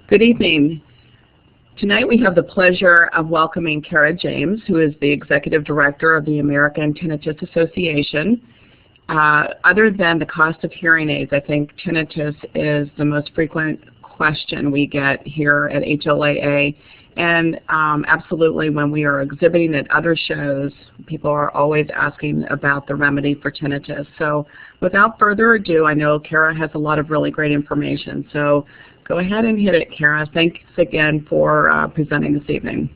Good evening. Tonight we have the pleasure of welcoming Cara James, who is the Executive Director of the American Tinnitus Association. Other than the cost of hearing aids, I think tinnitus is the most frequent question we get here at HLAA. And absolutely, when we are exhibiting at other shows, people are always asking about the remedy for tinnitus. So without further ado, I know Cara has a lot of really great information. So go ahead and hit it, Cara. Thanks again for presenting this evening.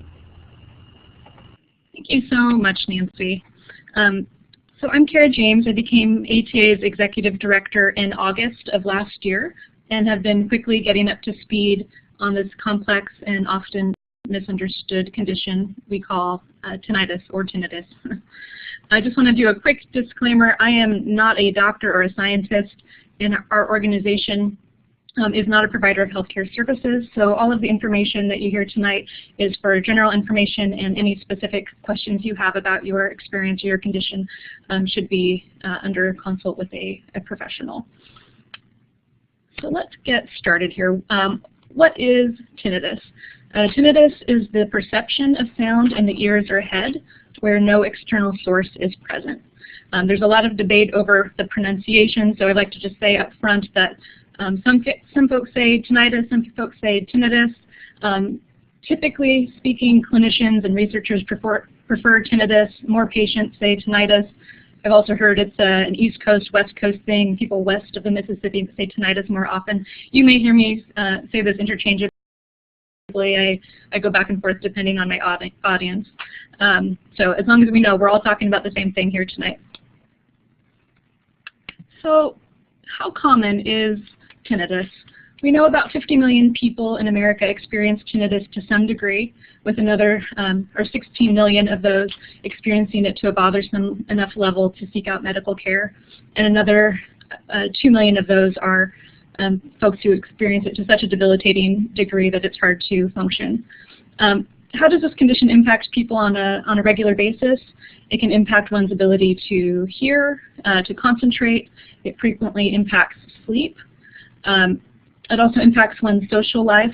Thank you so much, Nancy. So I'm Cara James. I became ATA's Executive Director in August of last year and have been quickly getting up to speed on this complex and often misunderstood condition we call tinnitus or tinnitus. I just want to do a quick disclaimer. I am not a doctor or a scientist, and our organization is not a provider of healthcare services, so all of the information that you hear tonight is for general information, and any specific questions you have about your experience or your condition should be under consult with a professional. So let's get started here. What is tinnitus? Tinnitus is the perception of sound in the ears or head where no external source is present. There's a lot of debate over the pronunciation, so I'd like to just say up front that some folks say tinnitus, some folks say tinnitus. Typically speaking, clinicians and researchers prefer tinnitus. More patients say tinnitus. I've also heard it's an East Coast, West Coast thing. People west of the Mississippi say tinnitus more often. You may hear me say this interchangeably. I go back and forth depending on my audience. So as long as we know, we're all talking about the same thing here tonight. So how common is tinnitus? We know about 50 million people in America experience tinnitus to some degree, with another, or 16 million of those experiencing it to a bothersome enough level to seek out medical care, and another 2 million of those are folks who experience it to such a debilitating degree that it's hard to function. How does this condition impact people on a regular basis? It can impact one's ability to hear, to concentrate. It frequently impacts sleep. It also impacts one's social life.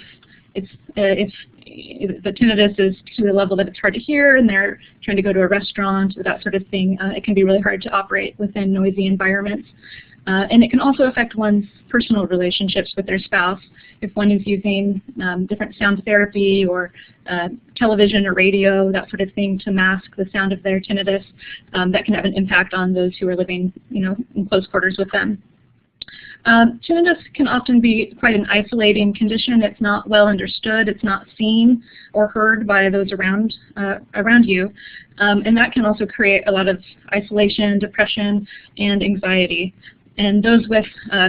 If the tinnitus is to the level that it's hard to hear and they're trying to go to a restaurant or that sort of thing, it can be really hard to operate within noisy environments. And it can also affect one's personal relationships with their spouse. If one is using different sound therapy or television or radio, that sort of thing, to mask the sound of their tinnitus, that can have an impact on those who are living, in close quarters with them. Tinnitus can often be quite an isolating condition. It's not well understood. It's not seen or heard by those around you, and that can also create a lot of isolation, depression, and anxiety. And those with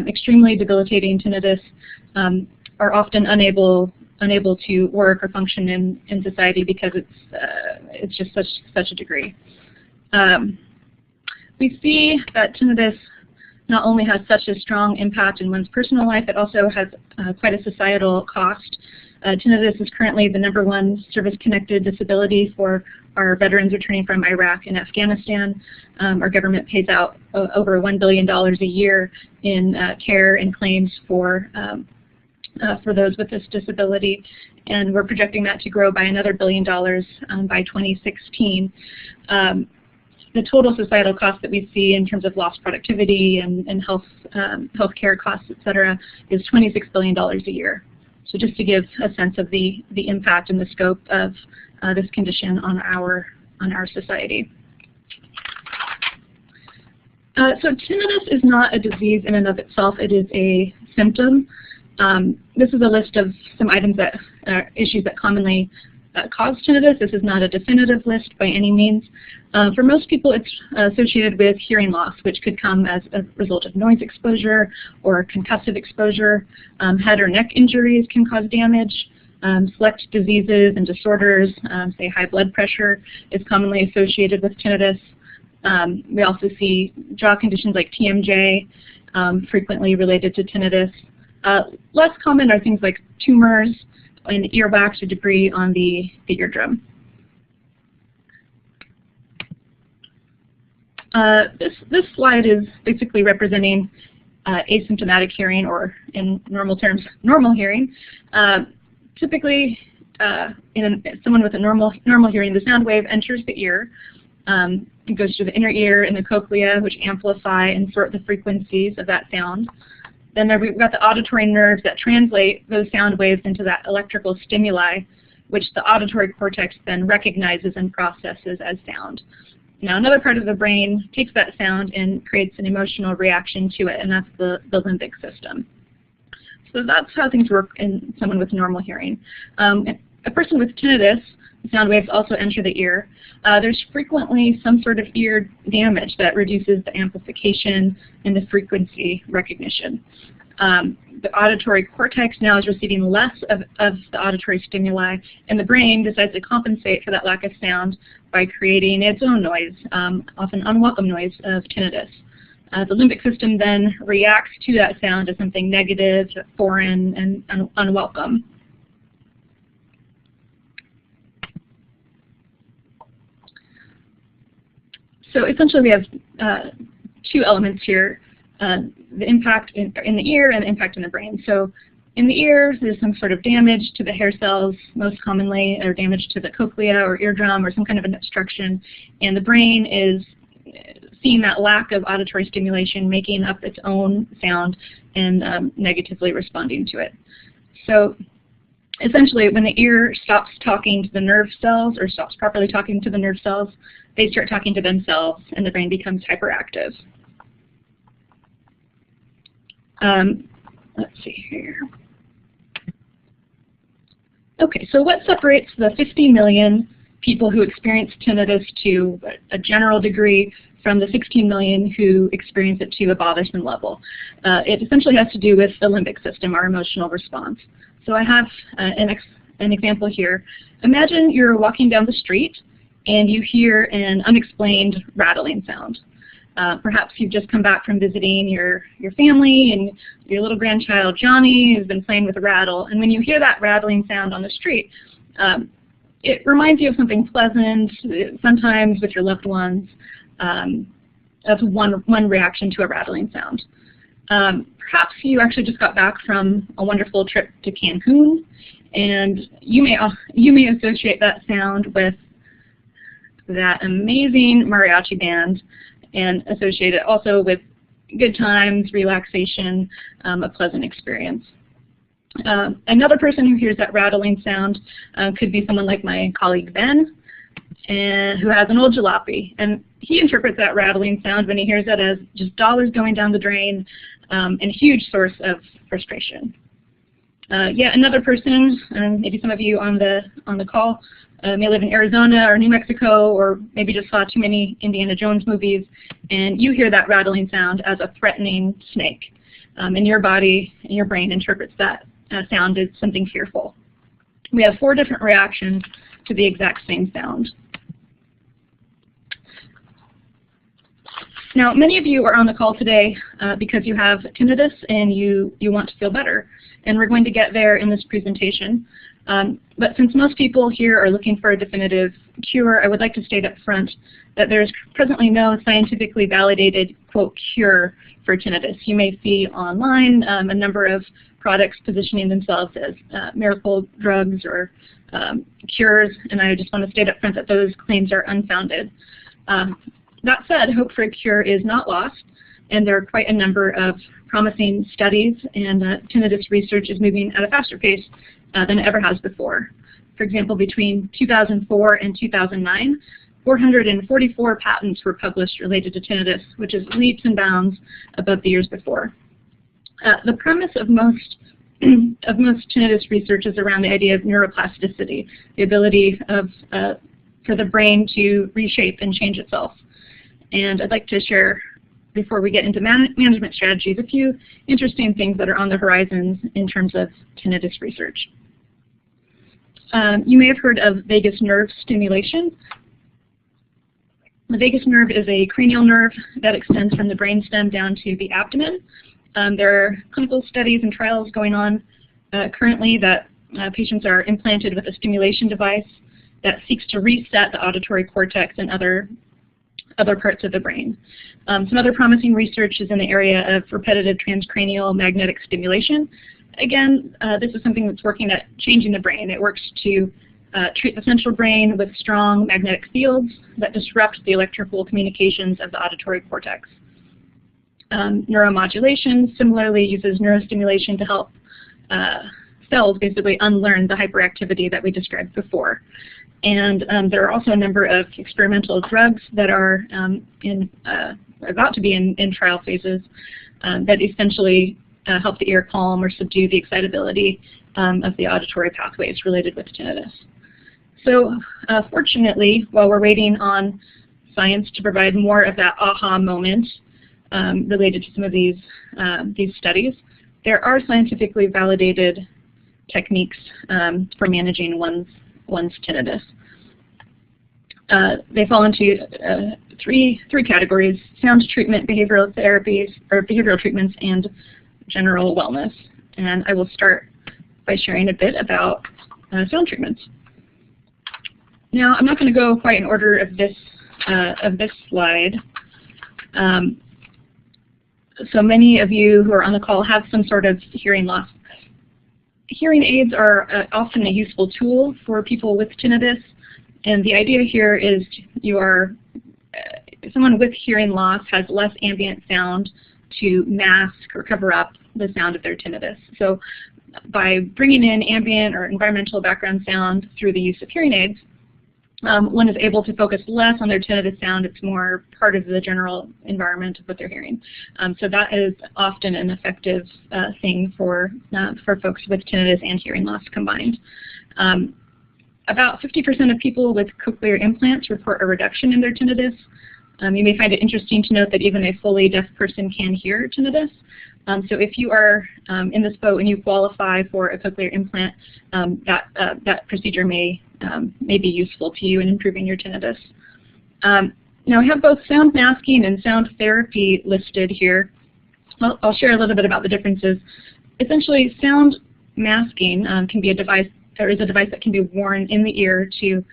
extremely debilitating tinnitus are often unable to work or function in society because it's just such a degree. We see that tinnitus not only has such a strong impact in one's personal life, it also has quite a societal cost. Tinnitus is currently the #1 service-connected disability for our veterans returning from Iraq and Afghanistan. Our government pays out over $1 billion a year in care and claims for those with this disability, and we're projecting that to grow by another $1 billion by 2016. The total societal cost that we see in terms of lost productivity and healthcare costs, et cetera, is $26 billion a year. So just to give a sense of the impact and the scope of this condition on our society. So tinnitus is not a disease in and of itself. It is a symptom. This is a list of some items issues that commonly cause tinnitus. This is not a definitive list by any means. For most people, it's associated with hearing loss, which could come as a result of noise exposure or concussive exposure. Head or neck injuries can cause damage. Select diseases and disorders, say high blood pressure, is commonly associated with tinnitus. We also see jaw conditions like TMJ, frequently related to tinnitus. Less common are things like tumors and earwax or debris on the eardrum. This slide is basically representing asymptomatic hearing, or in normal terms, normal hearing. Typically, in someone with a normal hearing, the sound wave enters the ear. It goes to the inner ear and the cochlea, which amplify and sort the frequencies of that sound. Then we've got the auditory nerves that translate those sound waves into that electrical stimuli, which the auditory cortex then recognizes and processes as sound. Now, another part of the brain takes that sound and creates an emotional reaction to it, and that's the limbic system. So that's how things work in someone with normal hearing. A person with tinnitus, the sound waves also enter the ear. There's frequently some sort of ear damage that reduces the amplification and the frequency recognition. The auditory cortex now is receiving less of the auditory stimuli, and the brain decides to compensate for that lack of sound by creating its own noise, often unwelcome noise of tinnitus. The limbic system then reacts to that sound as something negative, foreign, and unwelcome. So essentially we have two elements here, the impact in the ear and the impact in the brain. So in the ear, there's some sort of damage to the hair cells, most commonly, or damage to the cochlea or eardrum or some kind of an obstruction. And the brain is seeing that lack of auditory stimulation, making up its own sound and negatively responding to it. So essentially, when the ear stops talking to the nerve cells or stops properly talking to the nerve cells, they start talking to themselves and the brain becomes hyperactive. Let's see here. Okay, so what separates the 50 million people who experience tinnitus to a general degree from the 16 million who experience it to a bothersome level? It essentially has to do with the limbic system, our emotional response. So I have an example here. Imagine you're walking down the street and you hear an unexplained rattling sound. Perhaps you've just come back from visiting your family, and your little grandchild Johnny has been playing with a rattle. And when you hear that rattling sound on the street, it reminds you of something pleasant, sometimes with your loved ones. That's one reaction to a rattling sound. Perhaps you actually just got back from a wonderful trip to Cancun, and you may associate that sound with that amazing mariachi band, and associate it also with good times, relaxation, a pleasant experience. Another person who hears that rattling sound could be someone like my colleague Ben, who has an old jalopy, and he interprets that rattling sound when he hears it as just dollars going down the drain, and a huge source of frustration. Yet another person, maybe some of you on the call, may live in Arizona or New Mexico, or maybe just saw too many Indiana Jones movies, and you hear that rattling sound as a threatening snake, and your body and your brain interprets that sound as something fearful. We have 4 different reactions to the exact same sound. Now, many of you are on the call today because you have tinnitus and you want to feel better, and we're going to get there in this presentation. But since most people here are looking for a definitive cure, I would like to state up front that there's presently no scientifically validated, quote, cure for tinnitus. You may see online a number of products positioning themselves as miracle drugs or cures, and I just want to state up front that those claims are unfounded. That said, hope for a cure is not lost, and there are quite a number of promising studies, and tinnitus research is moving at a faster pace than it ever has before. For example, between 2004 and 2009, 444 patents were published related to tinnitus, which is leaps and bounds above the years before. The premise of most tinnitus research is around the idea of neuroplasticity, the ability for the brain to reshape and change itself. And I'd like to share, before we get into management strategies, a few interesting things that are on the horizons in terms of tinnitus research. You may have heard of vagus nerve stimulation. The vagus nerve is a cranial nerve that extends from the brainstem down to the abdomen. There are clinical studies and trials going on currently that patients are implanted with a stimulation device that seeks to reset the auditory cortex and other parts of the brain. Some other promising research is in the area of repetitive transcranial magnetic stimulation. Again, this is something that's working at changing the brain. It works to treat the central brain with strong magnetic fields that disrupt the electrical communications of the auditory cortex. Neuromodulation similarly uses neurostimulation to help cells basically unlearn the hyperactivity that we described before. And there are also a number of experimental drugs that are about to be in trial phases that essentially help the ear calm or subdue the excitability of the auditory pathways related with tinnitus. So fortunately, while we're waiting on science to provide more of that aha moment related to some of these studies, there are scientifically validated techniques for managing one's tinnitus. They fall into three categories: sound treatment, behavioral therapies, or behavioral treatments, and general wellness. And I will start by sharing a bit about sound treatments. Now, I'm not going to go quite in order of this slide. So many of you who are on the call have some sort of hearing loss. Hearing aids are often a useful tool for people with tinnitus, and the idea here is someone with hearing loss has less ambient sound to mask or cover up the sound of their tinnitus. So by bringing in ambient or environmental background sound through the use of hearing aids, one is able to focus less on their tinnitus sound. It's more part of the general environment of what they're hearing. So that is often an effective thing for folks with tinnitus and hearing loss combined. About 50% of people with cochlear implants report a reduction in their tinnitus. You may find it interesting to note that even a fully deaf person can hear tinnitus. So if you are in this boat and you qualify for a cochlear implant, that procedure may be useful to you in improving your tinnitus. Now I have both sound masking and sound therapy listed here. I'll share a little bit about the differences. Essentially, sound masking can be a device that can be worn in the ear to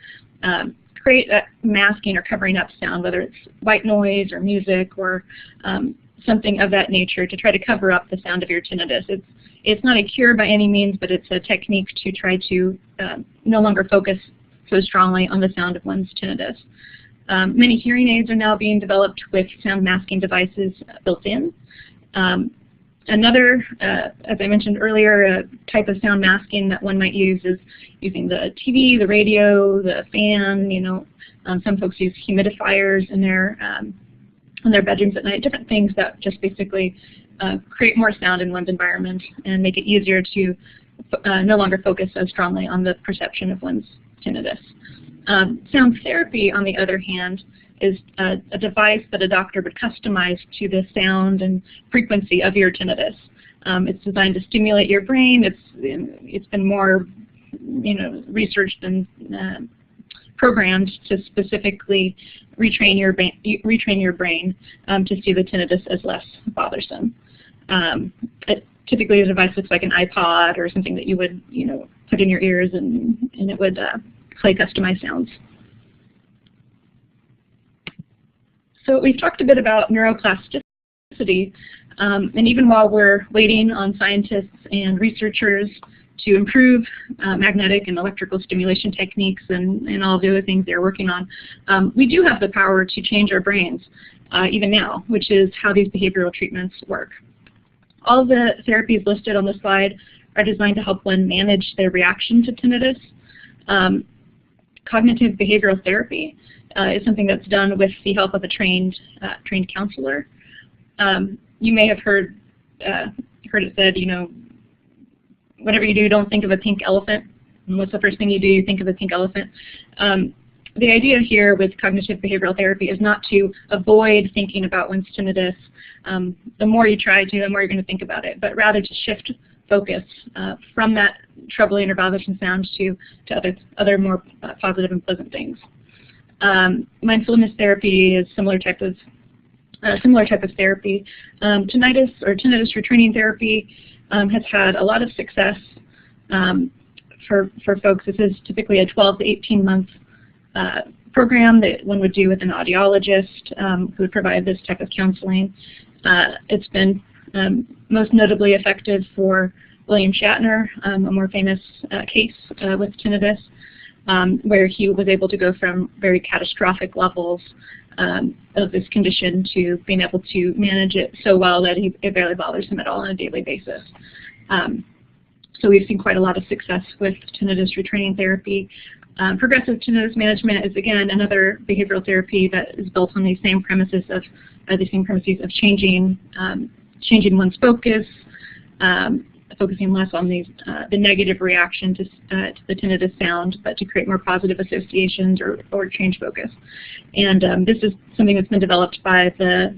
create that masking or covering up sound, whether it's white noise or music or something of that nature, to try to cover up the sound of your tinnitus. It's not a cure by any means, but it's a technique to try to no longer focus so strongly on the sound of one's tinnitus. Many hearing aids are now being developed with sound masking devices built in. Another, as I mentioned earlier, type of sound masking that one might use is using the TV, the radio, the fan. Some folks use humidifiers in their bedrooms at night, different things that just basically create more sound in one's environment and make it easier to no longer focus so strongly on the perception of one's tinnitus. Sound therapy, on the other hand, is a device that a doctor would customize to the sound and frequency of your tinnitus. It's designed to stimulate your brain. It's been more researched and programmed to specifically retrain your brain to see the tinnitus as less bothersome. Typically, the device looks like an iPod or something that you would put in your ears, and it would play customized sounds. So we've talked a bit about neuroplasticity, and even while we're waiting on scientists and researchers to improve magnetic and electrical stimulation techniques and all the other things they're working on, we do have the power to change our brains even now, which is how these behavioral treatments work. All of the therapies listed on the slide are designed to help one manage their reaction to tinnitus. Cognitive behavioral therapy is something that's done with the help of a trained counselor. You may have heard it said, whatever you do, don't think of a pink elephant. And what's the first thing you do? You think of a pink elephant. The idea here with cognitive behavioral therapy is not to avoid thinking about one's tinnitus. The more you try to, the more you're going to think about it, but rather to shift focus from that troubling or bothersome sound to other more positive and pleasant things. Mindfulness therapy is similar type of therapy. Tinnitus or tinnitus retraining therapy has had a lot of success for folks. This is typically a 12 to 18 month program that one would do with an audiologist who would provide this type of counseling. It's been most notably effective for William Shatner, a more famous case with tinnitus, where he was able to go from very catastrophic levels of this condition to being able to manage it so well that it barely bothers him at all on a daily basis. So we've seen quite a lot of success with tinnitus retraining therapy. Progressive tinnitus management is, again, another behavioral therapy that is built on these same premises of changing one's focus, focusing less on the negative reaction to the tinnitus sound, but to create more positive associations or change focus. And this is something that's been developed by the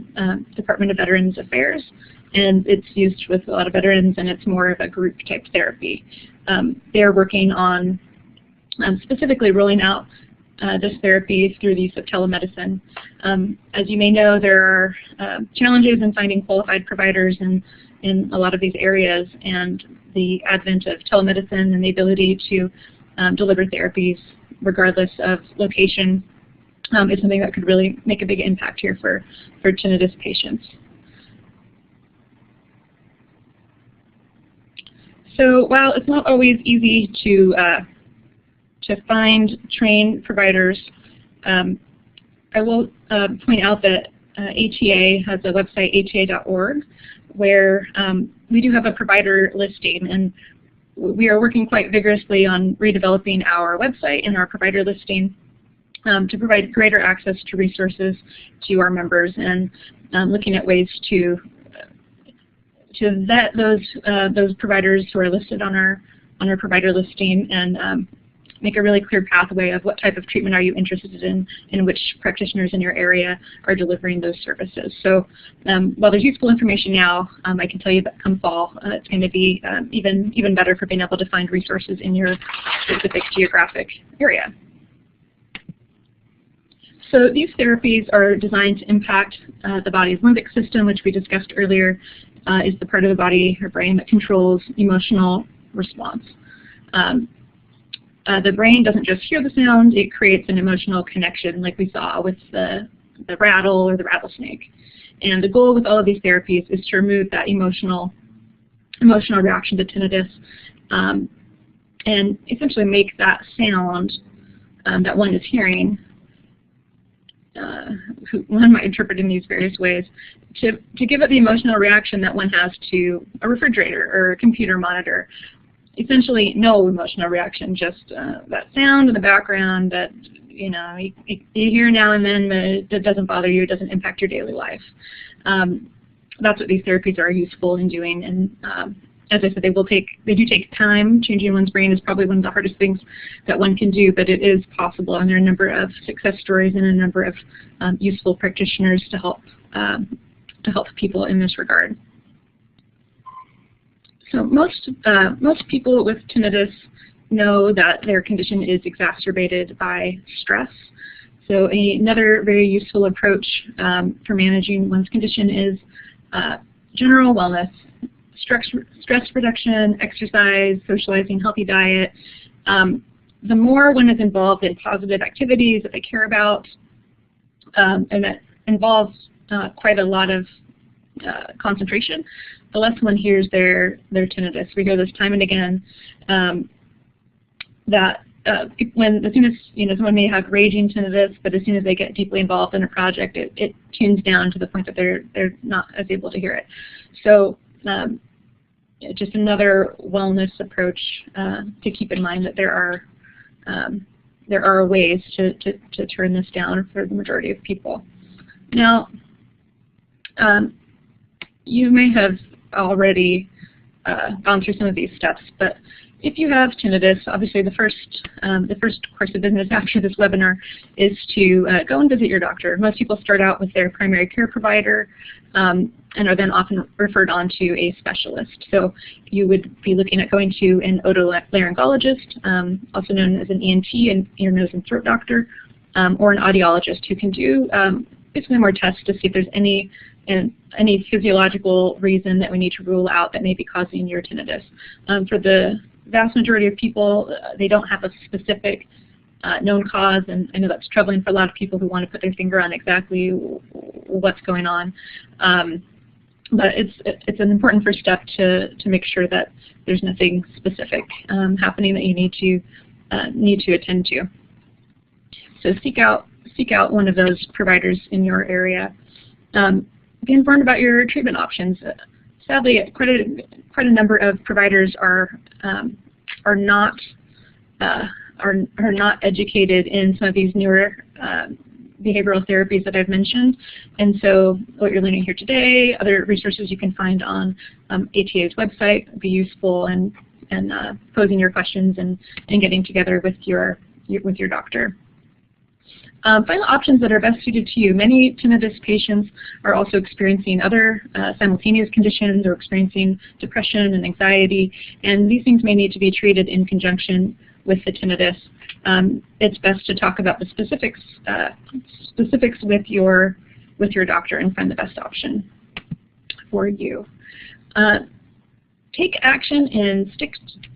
Department of Veterans Affairs, and it's used with a lot of veterans, and it's more of a group type therapy. They're working on specifically rolling out this therapy through the use of telemedicine. As you may know, there are challenges in finding qualified providers in a lot of these areas, and the advent of telemedicine and the ability to deliver therapies regardless of location is something that could really make a big impact here for tinnitus patients. So while it's not always easy to find trained providers, I will point out that HLAA has a website, HLAA.org, where we do have a provider listing, and we are working quite vigorously on redeveloping our website and our provider listing to provide greater access to resources to our members, and looking at ways to vet those providers who are listed on our provider listing, and make a really clear pathway of what type of treatment are you interested in, and which practitioners in your area are delivering those services. So while there's useful information now, I can tell you that come fall, it's going to be even better for being able to find resources in your specific geographic area. So these therapies are designed to impact the body's limbic system, which we discussed earlier, is the part of the body or brain that controls emotional response. The brain doesn't just hear the sound, it creates an emotional connection like we saw with the rattle or the rattlesnake. And the goal with all of these therapies is to remove that emotional reaction to tinnitus, and essentially make that sound that one is hearing, one might interpret in these various ways, to give it the emotional reaction that one has to a refrigerator or a computer monitor. Essentially no emotional reaction, just that sound in the background that you hear now and then, but it doesn't bother you, it doesn't impact your daily life. That's what these therapies are useful in doing, and as I said, they do take time. Changing one's brain is probably one of the hardest things that one can do, but it is possible, and there are a number of success stories and a number of useful practitioners to help people in this regard. So most people with tinnitus know that their condition is exacerbated by stress. So another very useful approach for managing one's condition is general wellness, stress reduction, exercise, socializing, healthy diet. The more one is involved in positive activities that they care about, and that involves quite a lot of concentration, the less one hears their tinnitus. We hear this time and again, that as soon as someone may have raging tinnitus, but as soon as they get deeply involved in a project, it tunes down to the point that they're not as able to hear it. So just another wellness approach to keep in mind that there are ways to turn this down for the majority of people. Now, you may have already gone through some of these steps, but if you have tinnitus, obviously the first course of business after this webinar is to go and visit your doctor. Most people start out with their primary care provider and are then often referred on to a specialist. So you would be looking at going to an otolaryngologist, also known as an ENT, and ear, nose, and throat doctor, or an audiologist who can do basically more tests to see if there's any physiological reason that we need to rule out that may be causing your tinnitus. For the vast majority of people, they don't have a specific known cause, and I know that's troubling for a lot of people who want to put their finger on exactly what's going on. But it's an important first step to make sure that there's nothing specific happening that you need to attend to. So seek out one of those providers in your area. Be informed about your treatment options. Sadly, quite a number of providers are not educated in some of these newer behavioral therapies that I've mentioned, and so what you're learning here today, other resources you can find on ATA's website, would be useful in posing your questions and getting together with your doctor. Find the options that are best suited to you. Many tinnitus patients are also experiencing other simultaneous conditions or experiencing depression and anxiety, and these things may need to be treated in conjunction with the tinnitus. It's best to talk about the specifics with your doctor and find the best option for you. Take action and stick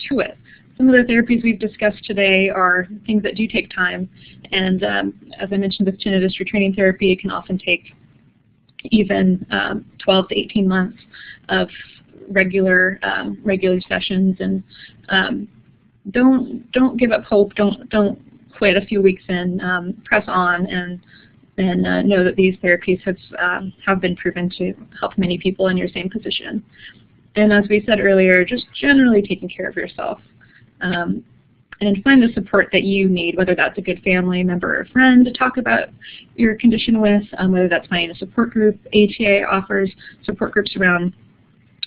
to it. Some of the therapies we've discussed today are things that do take time, and as I mentioned with tinnitus retraining therapy, it can often take even 12 to 18 months of regular sessions. And don't give up hope. Don't quit a few weeks in. Press on and know that these therapies have been proven to help many people in your same position. And as we said earlier, just generally taking care of yourself. And find the support that you need, whether that's a good family member or friend to talk about your condition with, whether that's finding a support group. ATA offers support groups around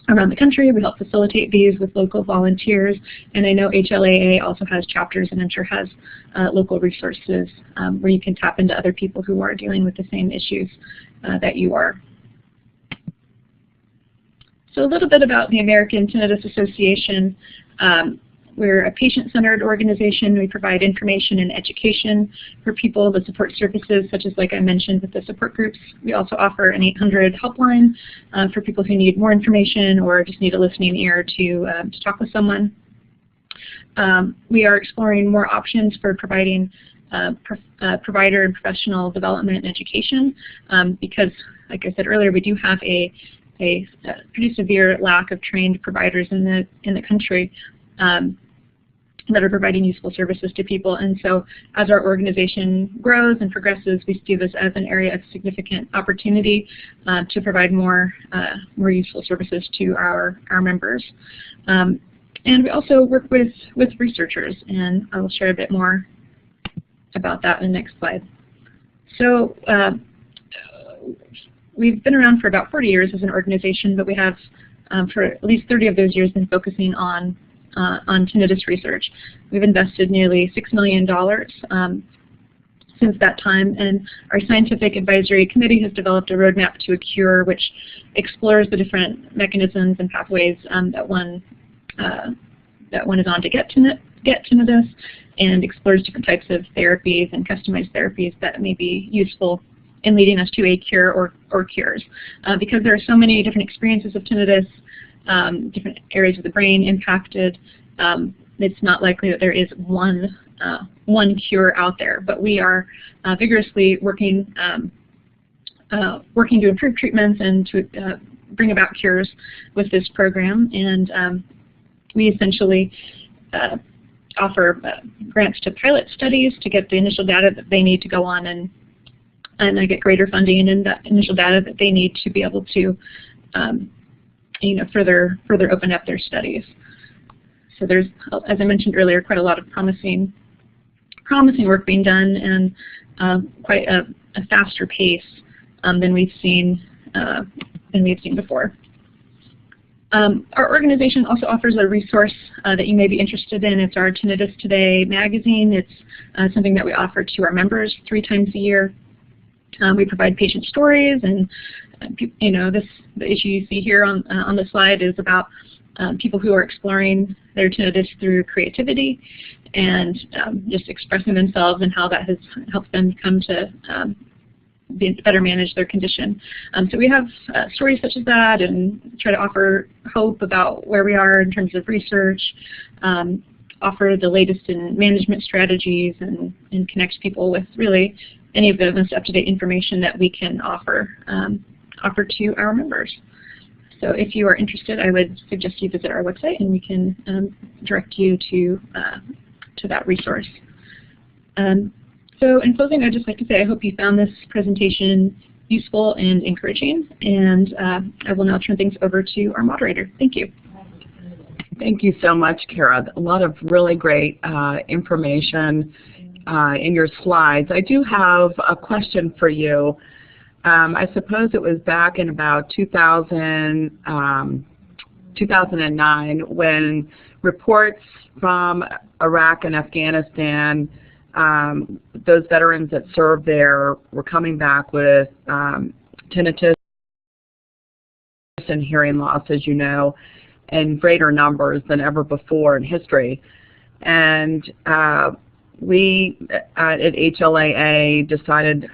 the country. We help facilitate these with local volunteers, and I know HLAA also has chapters and I'm sure has local resources where you can tap into other people who are dealing with the same issues that you are. So a little bit about the American Tinnitus Association. We're a patient-centered organization. We provide information and education for people, the support services, such as, like I mentioned, with the support groups. We also offer an 800 helpline for people who need more information or just need a listening ear to talk with someone. We are exploring more options for providing provider and professional development and education because, like I said earlier, we do have a pretty severe lack of trained providers in the country. That are providing useful services to people, and so as our organization grows and progresses, we see this as an area of significant opportunity to provide more useful services to our members. And we also work with researchers, and I will share a bit more about that in the next slide. So we've been around for about 40 years as an organization, but we have for at least 30 of those years been focusing on tinnitus research. We've invested nearly $6 million since that time, and our scientific advisory committee has developed a roadmap to a cure, which explores the different mechanisms and pathways that one is on to get tinnitus, and explores different types of therapies and customized therapies that may be useful in leading us to a cure or cures. Because there are so many different experiences of tinnitus, different areas of the brain impacted, it's not likely that there is one cure out there. But we are vigorously working to improve treatments and to bring about cures with this program. And we essentially offer grants to pilot studies to get the initial data that they need to go on and get greater funding and that initial data that they need to be able to further open up their studies. So there's, as I mentioned earlier, quite a lot of promising work being done, and quite a faster pace than we've seen before. Our organization also offers a resource that you may be interested in. It's our Tinnitus Today magazine. It's something that we offer to our members 3 times a year. We provide patient stories, and the issue you see here on the slide is about people who are exploring their tinnitus through creativity and just expressing themselves, and how that has helped them come to better manage their condition. So we have stories such as that, and try to offer hope about where we are in terms of research, offer the latest in management strategies, and connect people with really any of the most up-to-date information that we can offer to our members. So if you are interested, I would suggest you visit our website, and we can direct you to that resource. So in closing, I'd just like to say I hope you found this presentation useful and encouraging, and I will now turn things over to our moderator. Thank you. Thank you so much, Cara. A lot of really great information in your slides. I do have a question for you. I suppose it was back in about 2009 when reports from Iraq and Afghanistan, those veterans that served there were coming back with tinnitus and hearing loss, as you know, in greater numbers than ever before in history. And we at HLAA decided,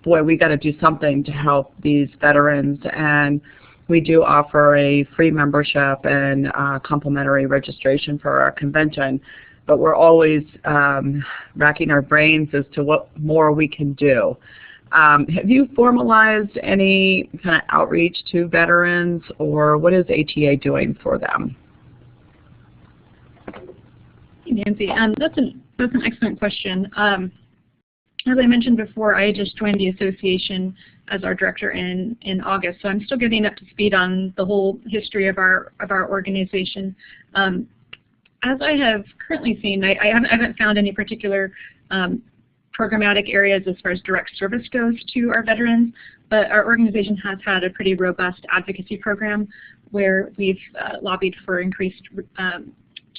boy, we got to do something to help these veterans, and we do offer a free membership and complimentary registration for our convention, but we're always racking our brains as to what more we can do. Have you formalized any kind of outreach to veterans, or what is ATA doing for them? Hey, Nancy, that's an excellent question. As I mentioned before, I just joined the association as our director in August, so I'm still getting up to speed on the whole history of our organization. As I have currently seen, I haven't found any particular programmatic areas as far as direct service goes to our veterans, but our organization has had a pretty robust advocacy program where we've lobbied for increased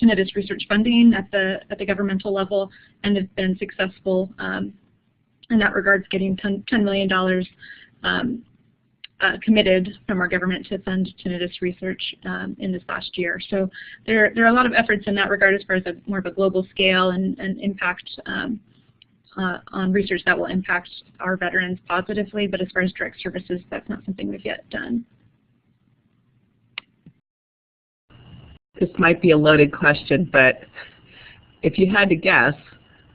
tinnitus research funding at the governmental level, and have been successful in that regards, getting $10 million committed from our government to fund tinnitus research in this last year. So there are a lot of efforts in that regard as far as more of a global scale and impact on research that will impact our veterans positively, but as far as direct services, that's not something we've yet done. This might be a loaded question, but if you had to guess,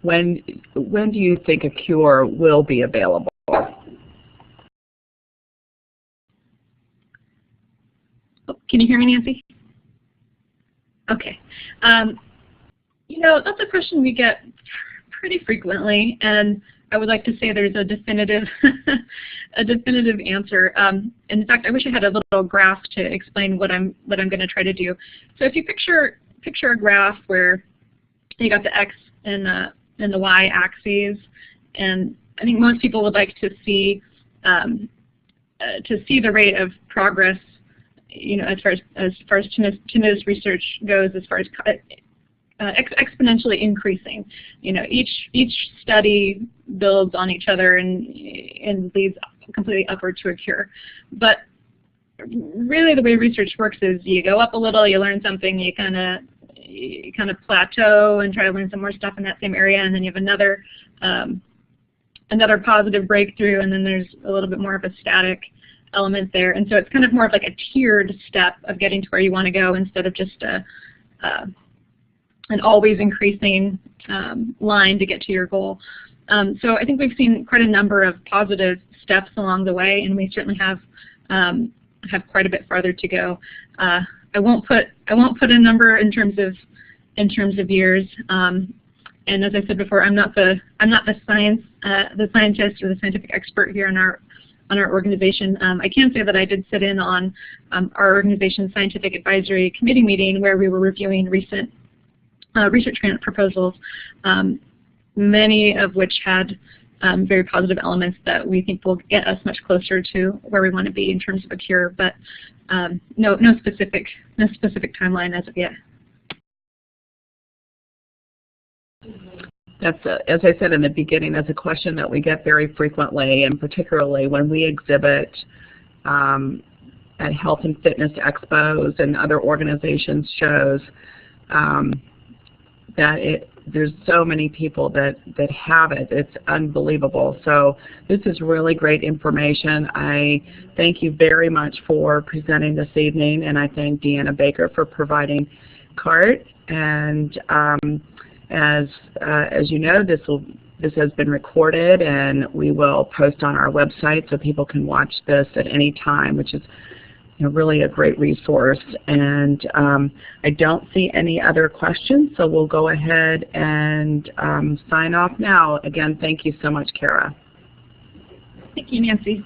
when do you think a cure will be available? Oh, can you hear me, Nancy? Okay. You know, that's a question we get pretty frequently, and I would like to say there's a definitive answer. In fact, I wish I had a little graph to explain what I'm going to try to do. So if you picture a graph where you got the x and the y axes, and I think most people would like to see the rate of progress, you know, as far as tinnitus research goes, as far as exponentially increasing. You know, each study builds on each other and leads completely upward to a cure. But really, the way research works is you go up a little, you learn something, you kind of plateau and try to learn some more stuff in that same area, and then you have another positive breakthrough, and then there's a little bit more of a static element there. And so it's kind of more of like a tiered step of getting to where you want to go, instead of just an always increasing line to get to your goal. So I think we've seen quite a number of positive steps along the way, and we certainly have quite a bit farther to go. I won't put a number in terms of years. And as I said before, I'm not the scientist or the scientific expert here on our organization. I can say that I did sit in on our organization's scientific advisory committee meeting where we were reviewing recent research grant proposals, many of which had very positive elements that we think will get us much closer to where we want to be in terms of a cure, but no specific timeline as of yet. That's, as I said in the beginning, that's a question that we get very frequently, and particularly when we exhibit at health and fitness expos and other organizations' shows, there's so many people that have it. It's unbelievable. So this is really great information. I thank you very much for presenting this evening, and I thank Deanna Baker for providing CART. And as you know, this has been recorded, and we will post on our website so people can watch this at any time, which is really a great resource. And I don't see any other questions, so we'll go ahead and sign off now. Again, thank you so much, Cara. Thank you, Nancy.